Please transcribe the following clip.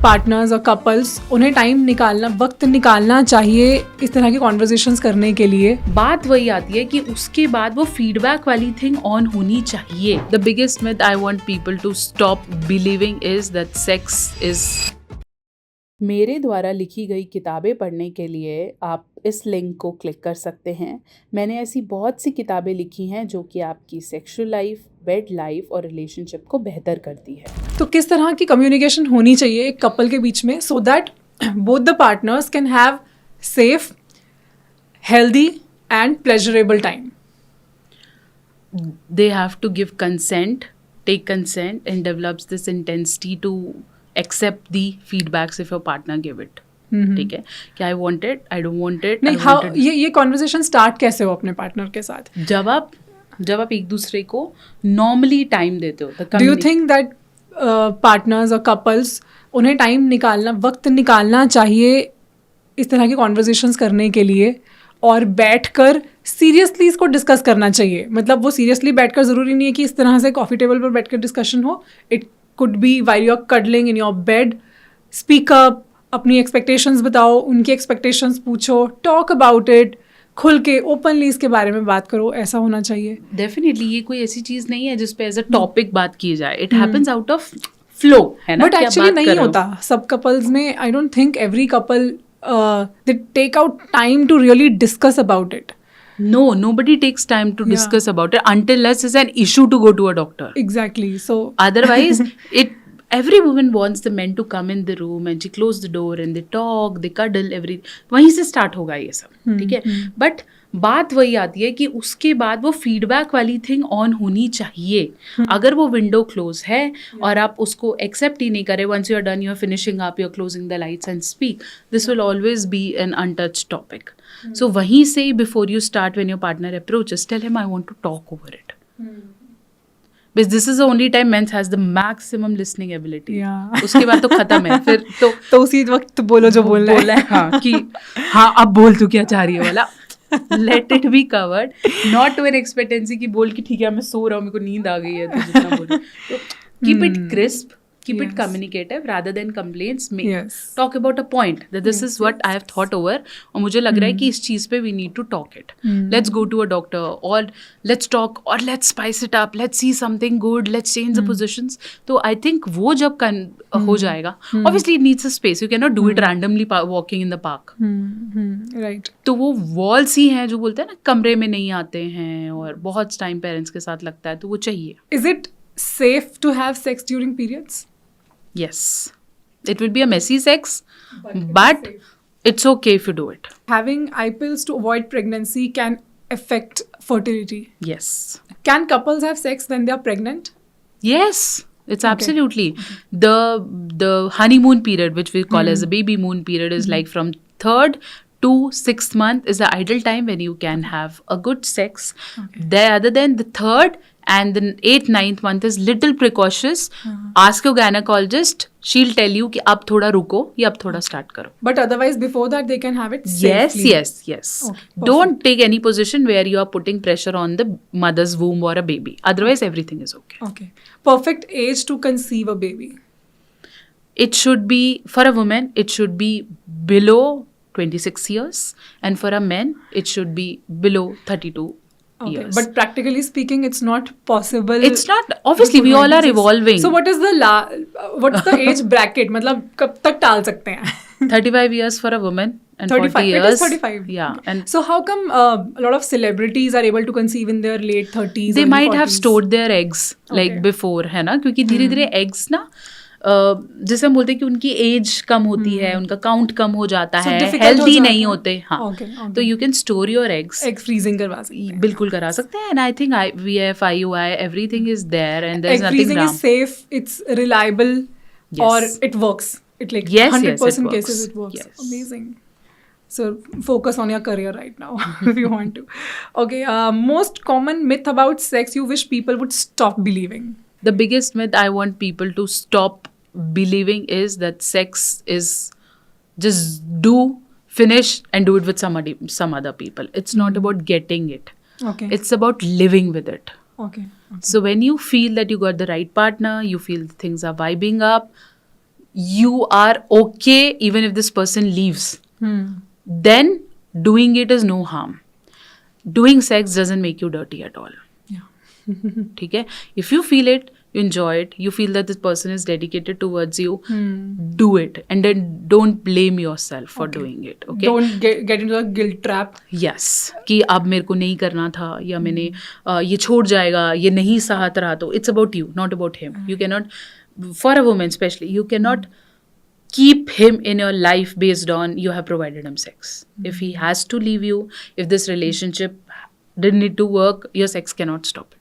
Partners और couples उन्हें time निकालना, वक्त निकालना चाहिए इस तरह की कॉन्वर्जेशंस करने के लिए। बात वही आती है कि उसके बाद वो फीडबैक वाली थिंग ऑन होनी चाहिए. The biggest myth I want people to stop believing is that sex is. मेरे द्वारा लिखी गई किताबें पढ़ने के लिए आप इस लिंक को क्लिक कर सकते हैं. मैंने ऐसी बहुत सी किताबें लिखी हैं जो कि आपकी सेक्सुअल लाइफ, बेड लाइफ और रिलेशनशिप को बेहतर करती है. तो किस तरह की कम्युनिकेशन होनी चाहिए एक कपल के बीच में so that both the partners can have safe, healthy and pleasurable time. They have to give consent, take consent, and develops this intensity to accept the feedbacks if your partner give it. ठीक है कि I want it, I don't want it. नहीं, how ये conversation start कैसे हो अपने partner के साथ? जब आप एक दूसरे को नॉर्मली टाइम देते हो. Do you think that partners और कपल्स उन्हें टाइम निकालना, वक्त निकालना चाहिए इस तरह की कॉन्वर्जेशंस करने के लिए और बैठकर सीरियसली इसको डिस्कस करना चाहिए? मतलब वो सीरियसली बैठकर ज़रूरी नहीं है कि इस तरह से कॉफ़ी टेबल पर बैठकर डिस्कशन हो. It could be while you are cuddling in your bed. Speak up, अपनी एक्सपेक्टेशंस बताओ, उनकी एक्सपेक्टेशंस पूछो, टॉक अबाउट इट, खुल के ओपनली इसके बारे में बात करो. ऐसा होना चाहिए. डेफिनेटली ये कोई ऐसी चीज़ नहीं है जिस पे एज अ टॉपिक बात की जाए. It happens out of flow, है ना. बट एक्चुअली नहीं होता सब कपल्स में. I don't think every couple they take out time to really discuss about it. No, nobody takes time to discuss about it until unless it's an issue to go to a doctor. Exactly. So otherwise, every woman wants the men to come in the room and she close the door and they talk, they cuddle, वहीं से start होगा ये सब. ठीक है. But बात वही आती है कि उसके बाद वो फीडबैक वाली थिंग ऑन होनी चाहिए. अगर वो विंडो क्लोज है और आप उसको एक्सेप्ट ही नहीं करें, once you are done, you are finishing up, you are closing the lights and speak, this will always be an untouched topic. So वहीं से before you start, when your partner approaches, tell him I want to talk over it. Because this is the only time men has the maximum listening ability. Yeah. उसके बाद तो खत्म है. फिर तो उसी वक्त बोलो जो बोलना है. हाँ कि हाँ अब बोल तू क्या चाह रही है वाला. Let it be covered, not to an expectancy कि बोल कि ठीक है मैं सो रहा हूँ, मेरे को नींद आ गई है तो जितना बोल. तो keep it crisp, keep it communicative rather than complaints. Talk about a point that this is what I have thought over और मुझे लग रहा है कि इस चीज़ पे we need to talk it. Let's go to a doctor or let's talk or let's spice it up. Let's see something good. Let's change the positions. तो I think वो जब हो जाएगा, obviously it needs a space. You cannot do it randomly walking in the park. Right. तो वो walls ही हैं जो बोलते हैं ना कमरे में नहीं आते हैं और बहुत टाइम पेरेंट्स के साथ लगता है, तो वो चाहिए. Is it safe to have sex during periods? Yes, it will be a messy sex, but it's okay if you do it. Having eye pills to avoid pregnancy can affect fertility. Yes. Can couples have sex when they are pregnant? Yes, it's absolutely. The honeymoon period, which we call as the baby moon period, is like from 3rd to 6th month is the ideal time when you can have a good sex. Other than the 3rd and the 8th, 9th month is little precautious. Ask your gynecologist. She'll tell you कि अब थोड़ा रुको या अब थोड़ा start करो. But otherwise, before that, they can have it safely. Yes. Okay, don't take any position where you are putting pressure on the mother's womb or a baby. Otherwise, everything is okay. Okay. Perfect age to conceive a baby? It should be, for a woman, it should be below 26 years. And for a man, it should be below 32 years. But practically speaking, it's not possible. It's not. Obviously, we all are evolving. So what is what's the age bracket? मतलब कब तक टाल सकते हैं? 35 years for a woman and 35. 40 years. It is 35. Yeah. And so how come a lot of celebrities are able to conceive in their late 30s? They might 40s? have stored their eggs like before, है ना? क्योंकि धीरे-धीरे eggs ना जैसे हम बोलते हैं कि उनकी एज कम होती है, उनका काउंट कम हो जाता है, हेल्दी नहीं होते. हाँ, तो you can store your eggs. Egg freezing करवा सकते हैं. बिल्कुल करा सकते हैं. And I think IVF, IUI, everything is there and there is nothing freezing is safe, it's reliable और it works. It like 100% cases it works. Yes. Amazing. So focus on your career right now if you want to. Okay, most common myth about sex you wish people would stop believing? The biggest myth I want people to stop believing is that sex is just do, finish and do it with some other people. It's not about getting it. Okay. It's about living with it. Okay. So when you feel that you got the right partner, you feel things are vibing up, you are okay even if this person leaves, then doing it is no harm. Doing sex doesn't make you dirty at all. ठीक है? If you feel it, you enjoy it, you feel that this person is dedicated towards you, do it, and then don't blame yourself for doing it. Okay? Don't get into a guilt trap. Yes, कि अब मेरे को नहीं करना था, या मैंने ये छोड़ जाएगा, ये नहीं सहत रहा, तो it's about you, not about him. You cannot, for a woman especially, you cannot keep him in your life based on you have provided him sex. If he has to leave you, if this relationship didn't need to work, your sex cannot stop it.